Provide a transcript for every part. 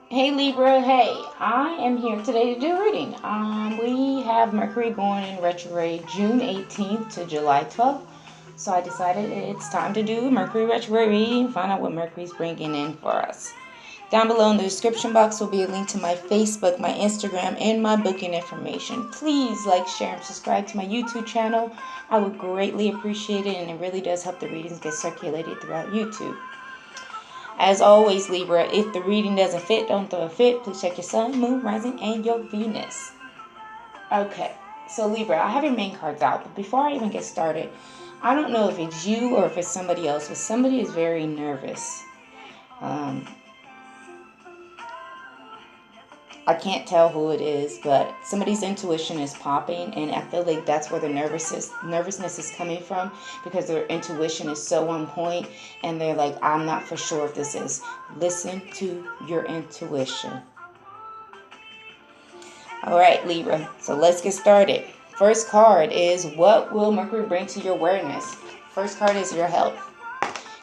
Hey Libra, hey, I am here today to do a reading. We have Mercury going in retrograde June 18th to July 12th. So I decided it's time to do a Mercury retrograde reading and find out what Mercury's bringing in for us. Down below in the description box will be a link to my Facebook, my Instagram, and my booking information. Please like, share, and subscribe to my YouTube channel. I would greatly appreciate it, and it really does help the readings get circulated throughout YouTube. As always, Libra, if the reading doesn't fit, don't throw a fit. Please check your sun, moon, rising, and your Venus. Okay, so Libra, I have your main cards out, but before I even get started, I don't know if it's you or if it's somebody else, but somebody is very nervous. I can't tell who it is, but somebody's intuition is popping, and I feel like that's where the nervousness is coming from, because their intuition is so on point, and they're like, I'm not for sure if this is. Listen to your intuition. All right, Libra, so let's get started. First card is, what will Mercury bring to your awareness? First card is your health.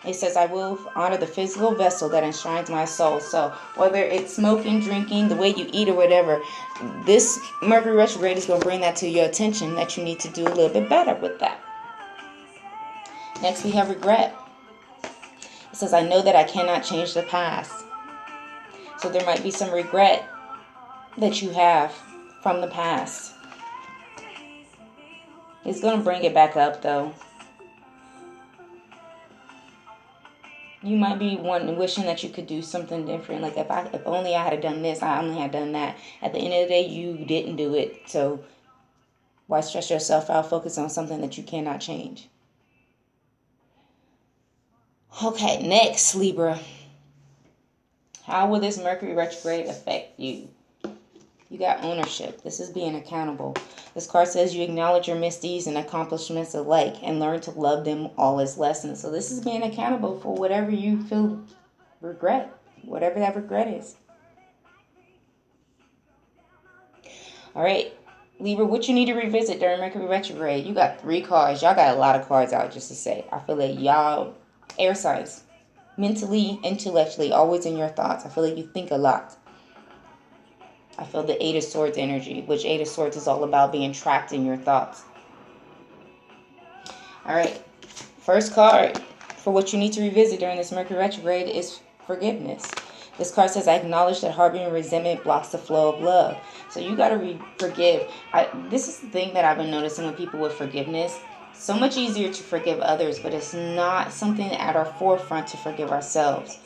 It says, I will honor the physical vessel that enshrines my soul. So whether it's smoking, drinking, the way you eat or whatever, this Mercury retrograde is going to bring that to your attention, that you need to do a little bit better with that. Next, we have regret. It says, I know that I cannot change the past. So there might be some regret that you have from the past. It's going to bring it back up, though. You might be wishing that you could do something different. Like, if only I had done this, I only had done that. At the end of the day, you didn't do it. So why stress yourself out? Focus on something that you cannot change. Okay, next, Libra. How will this Mercury retrograde affect you? You got ownership. This is being accountable. This card says you acknowledge your misdeeds and accomplishments alike and learn to love them all as lessons. So this is being accountable for whatever you feel regret, whatever that regret is. All right, Libra, what you need to revisit during Mercury retrograde? You got 3 cards. Y'all got a lot of cards out, just to say. I feel like y'all, air signs, mentally, intellectually, always in your thoughts. I feel like you think a lot. I feel the 8 of Swords energy, which 8 of Swords is all about being trapped in your thoughts. All right, first card for what you need to revisit during this Mercury retrograde is forgiveness. This card says, I acknowledge that harboring resentment blocks the flow of love. So you got to forgive. This is the thing that I've been noticing with people with forgiveness. So much easier to forgive others, but it's not something at our forefront to forgive ourselves.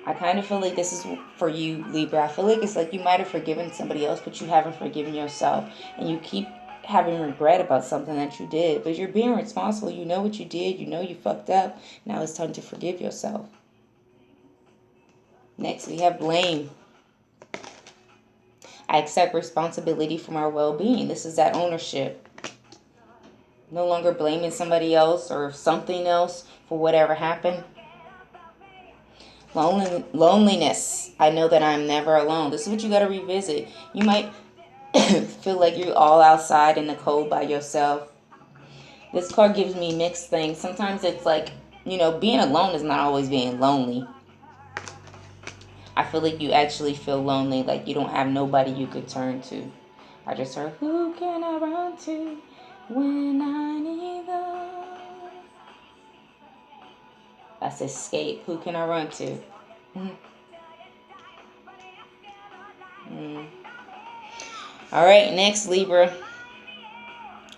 I kind of feel like this is for you, Libra. I feel like it's like you might have forgiven somebody else, but you haven't forgiven yourself. And you keep having regret about something that you did. But you're being responsible. You know what you did. You know you fucked up. Now it's time to forgive yourself. Next, we have blame. I accept responsibility for my well-being. This is that ownership. No longer blaming somebody else or something else for whatever happened. Loneliness. I know that I'm never alone. This is what you got to revisit. You might feel like you're all outside in the cold by yourself. This card gives me mixed things. Sometimes it's like, being alone is not always being lonely. I feel like you actually feel lonely, like you don't have nobody you could turn to. I just heard, who can I run to when I need love? That's escape. Who can I run to? All right, next, Libra.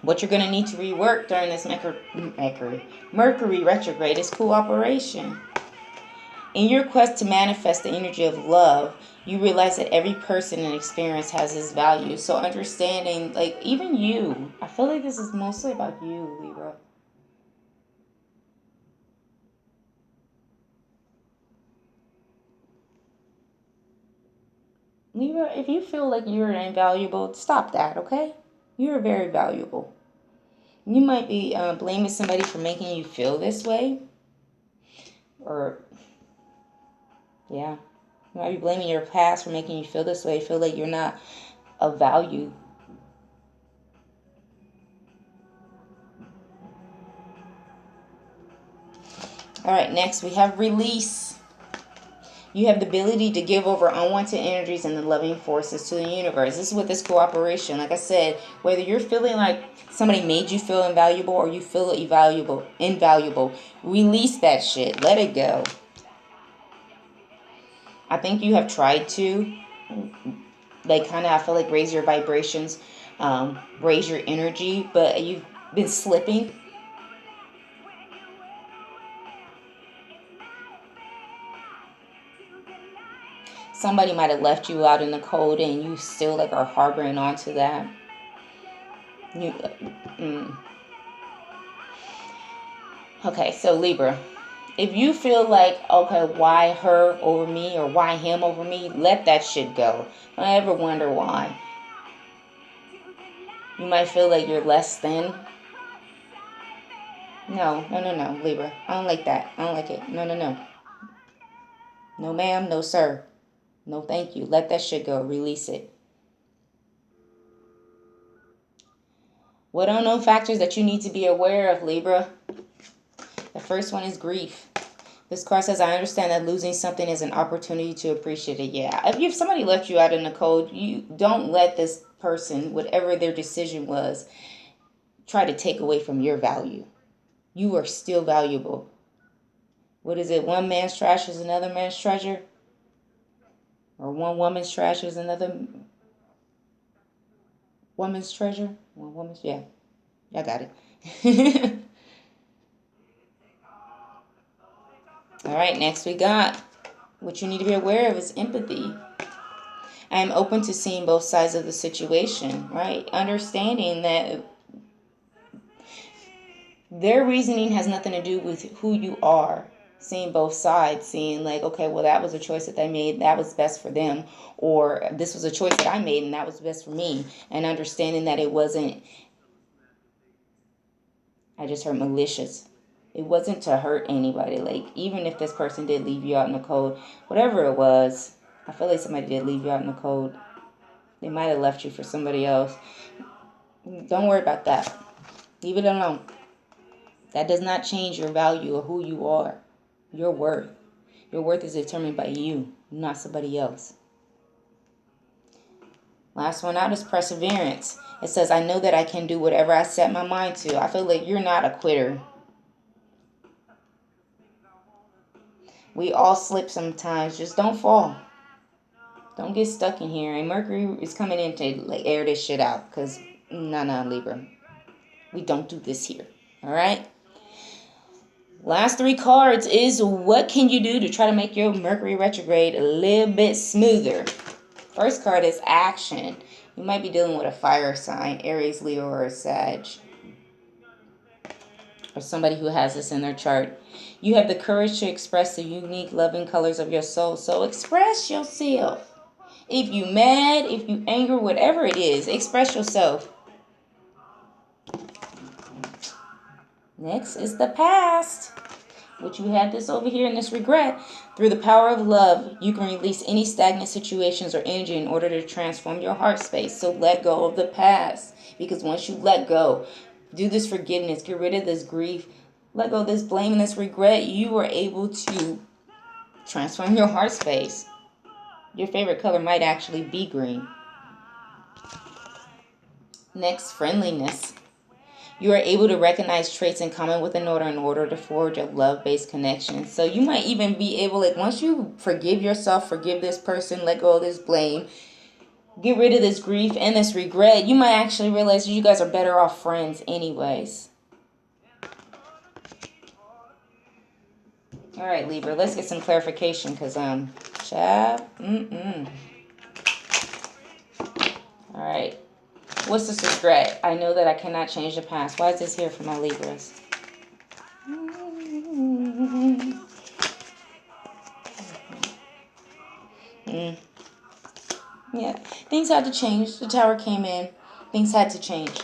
What you're going to need to rework during this Mercury retrograde is cooperation. In your quest to manifest the energy of love, you realize that every person and experience has its value. So understanding, like, even you, I feel like this is mostly about you, Libra. Libra, if you feel like you're invaluable, stop that, okay? You're very valuable. You might be blaming somebody for making you feel this way. Or, yeah. You might be blaming your past for making you feel this way. Feel like you're not of value. All right, next we have release. You have the ability to give over unwanted energies and the loving forces to the universe. This is with this cooperation. Like I said, whether you're feeling like somebody made you feel invaluable or you feel invaluable, release that shit. Let it go. I think you have tried to, like, kind of, I feel like, raise your vibrations, raise your energy, but you've been slipping. Somebody might have left you out in the cold and you still, like, are harboring onto that. Okay, so Libra, if you feel like, okay, why her over me or why him over me, let that shit go. Don't ever wonder why. You might feel like you're less than. No, Libra. I don't like that. I don't like it. No. No, ma'am. No, sir. No, thank you. Let that shit go. Release it. What unknown factors that you need to be aware of, Libra? The first one is grief. This card says, I understand that losing something is an opportunity to appreciate it. Yeah. If somebody left you out in the cold, you don't let this person, whatever their decision was, try to take away from your value. You are still valuable. What is it? One man's trash is another man's treasure? Or one woman's trash is another woman's treasure? One woman's, yeah. I got it. All right, next we got what you need to be aware of is empathy. I am open to seeing both sides of the situation, right? Understanding that their reasoning has nothing to do with who you are. Seeing both sides, seeing like, okay, well, that was a choice that they made, that was best for them, or this was a choice that I made and that was best for me. And understanding that it wasn't, I just heard malicious. It wasn't to hurt anybody. Like, even if this person did leave you out in the cold, whatever it was, I feel like somebody did leave you out in the cold. They might have left you for somebody else. Don't worry about that. Leave it alone. That does not change your value or who you are. Your worth. Your worth is determined by you, not somebody else. Last one out is perseverance. It says, I know that I can do whatever I set my mind to. I feel like you're not a quitter. We all slip sometimes. Just don't fall. Don't get stuck in here. And Mercury is coming in to like air this shit out. Because, no, Libra. We don't do this here. All right? Last three cards is what can you do to try to make your Mercury retrograde a little bit smoother? First card is action. You might be dealing with a fire sign, Aries, Leo, or a Sag. Or somebody who has this in their chart. You have the courage to express the unique loving colors of your soul. So express yourself. If you mad, if you angry, whatever it is, express yourself. Next is the past. Which you have this over here in this regret. Through the power of love, you can release any stagnant situations or energy in order to transform your heart space. So let go of the past. Because once you let go, do this forgiveness, get rid of this grief, let go of this blame and this regret, you are able to transform your heart space. Your favorite color might actually be green. Next, friendliness. You are able to recognize traits in common with another in order to forge a love-based connection. So you might even be able, like, once you forgive yourself, forgive this person, let go of this blame, get rid of this grief and this regret, you might actually realize that you guys are better off friends anyways. All right, Libra, let's get some clarification because, child, All right. What's this regret? I know that I cannot change the past. Why is this here for my Libras? Yeah, things had to change. The tower came in. Things had to change.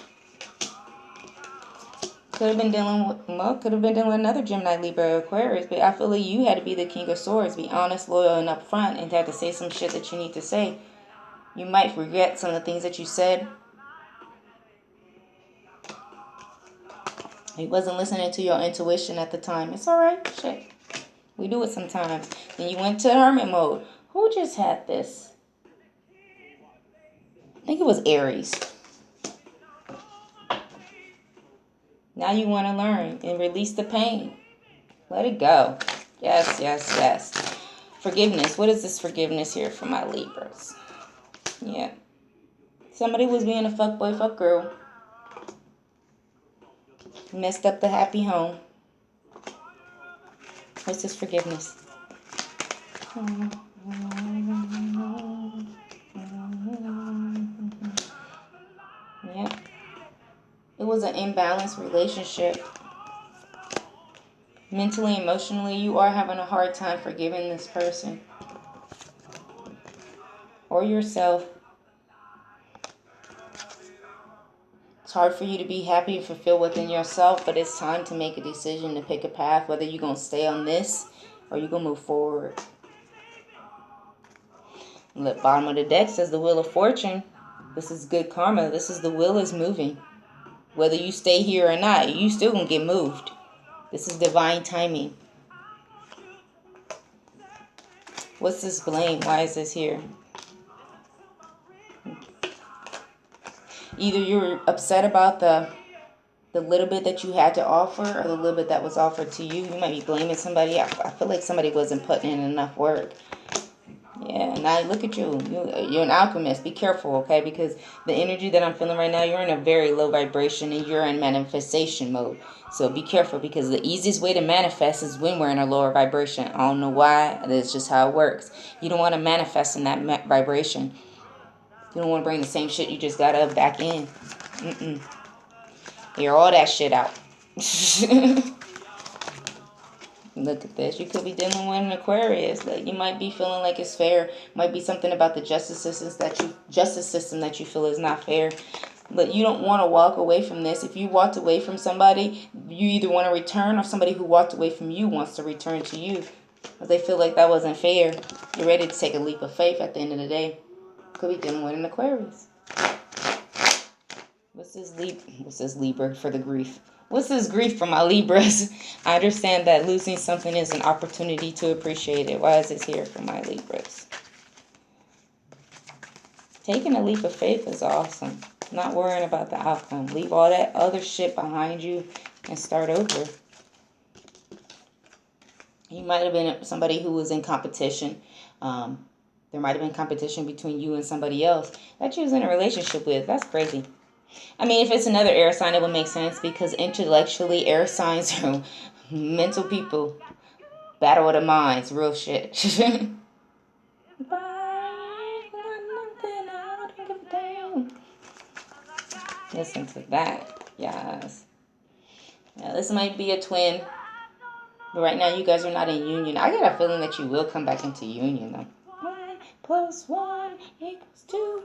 Could have been dealing with another Gemini, Libra, Aquarius, but I feel like you had to be the King of Swords, be honest, loyal, and upfront, and have to say some shit that you need to say. You might regret some of the things that you said. You wasn't listening to your intuition at the time. It's all right. Shit. We do it sometimes. Then you went to hermit mode. Who just had this? I think it was Aries. Now you want to learn and release the pain. Let it go. Yes, yes, yes. Forgiveness. What is this forgiveness here for my Libras? Yeah. Somebody was being a fuckboy, fuck girl. Messed up the happy home. What's this forgiveness? Yeah. It was an imbalanced relationship. Mentally, emotionally, you are having a hard time forgiving this person. Or yourself. It's hard for you to be happy and fulfilled within yourself, but it's time to make a decision to pick a path, whether you're going to stay on this or you're going to move forward. The bottom of the deck says the Wheel of Fortune. This is good karma. This is the wheel is moving. Whether you stay here or not, you still going to get moved. This is divine timing. What's this blame? Why is this here? Either you're upset about the little bit that you had to offer or the little bit that was offered to you. You might be blaming somebody. I feel like somebody wasn't putting in enough work. Yeah, now look at you. You're an alchemist. Be careful, okay? Because the energy that I'm feeling right now, you're in a very low vibration and you're in manifestation mode. So be careful, because the easiest way to manifest is when we're in a lower vibration. I don't know why. That's just how it works. You don't want to manifest in that vibration. You don't want to bring the same shit you just got up back in. Air all that shit out. Look at this. You could be dealing with an Aquarius. Like, you might be feeling like it's fair. Might be something about the justice system that you feel is not fair. But you don't want to walk away from this. If you walked away from somebody, you either want to return, or somebody who walked away from you wants to return to you. But they feel like that wasn't fair. You're ready to take a leap of faith at the end of the day. Could be dealing with an Aquarius. What's this Libra for the grief? What's this grief for my Libras? I understand that losing something is an opportunity to appreciate it. Why is this here for my Libras? Taking a leap of faith is awesome. Not worrying about the outcome. Leave all that other shit behind you and start over. You might have been somebody who was in competition. There might have been competition between you and somebody else that you was in a relationship with. That's crazy. I mean, if it's another air sign, it would make sense, because intellectually, air signs are mental people. Battle of the minds, real shit. Listen to that. Yes. Now, this might be a twin. But right now, you guys are not in union. I get a feeling that you will come back into union, though. 1 + 1 = 2.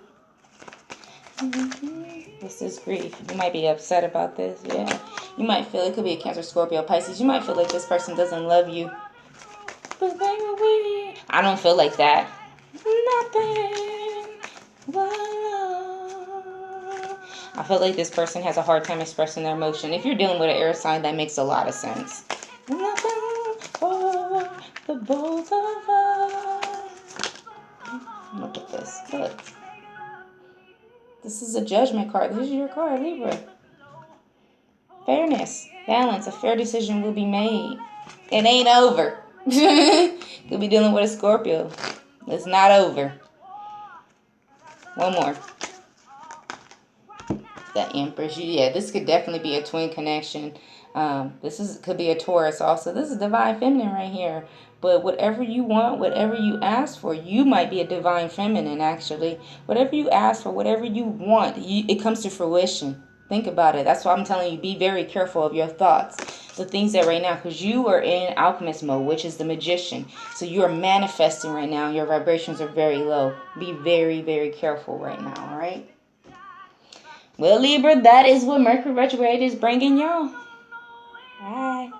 This is grief. You might be upset about this. Yeah. You might feel, it could be a Cancer, Scorpio, Pisces. You might feel like this person doesn't love you. But baby, I don't feel like that. Nothing but love. I feel like this person has a hard time expressing their emotion. If you're dealing with an air sign, that makes a lot of sense. Nothing for the both of us. Look at this. Look. This is a judgment card. This is your card, Libra. Fairness. Balance. A fair decision will be made. It ain't over. Could be dealing with a Scorpio. It's not over. One more. The Empress. Yeah, this could definitely be a twin connection. Could be a Taurus also. This is divine feminine right here. But whatever you want, whatever you ask for, you might be a divine feminine, actually. Whatever you ask for, whatever you want, it comes to fruition. Think about it. That's why I'm telling you, be very careful of your thoughts. The things that right now, because you are in alchemist mode, which is the magician. So you are manifesting right now. Your vibrations are very low. Be very, very careful right now, all right? Well, Libra, that is what Mercury retrograde is bringing y'all. Bye.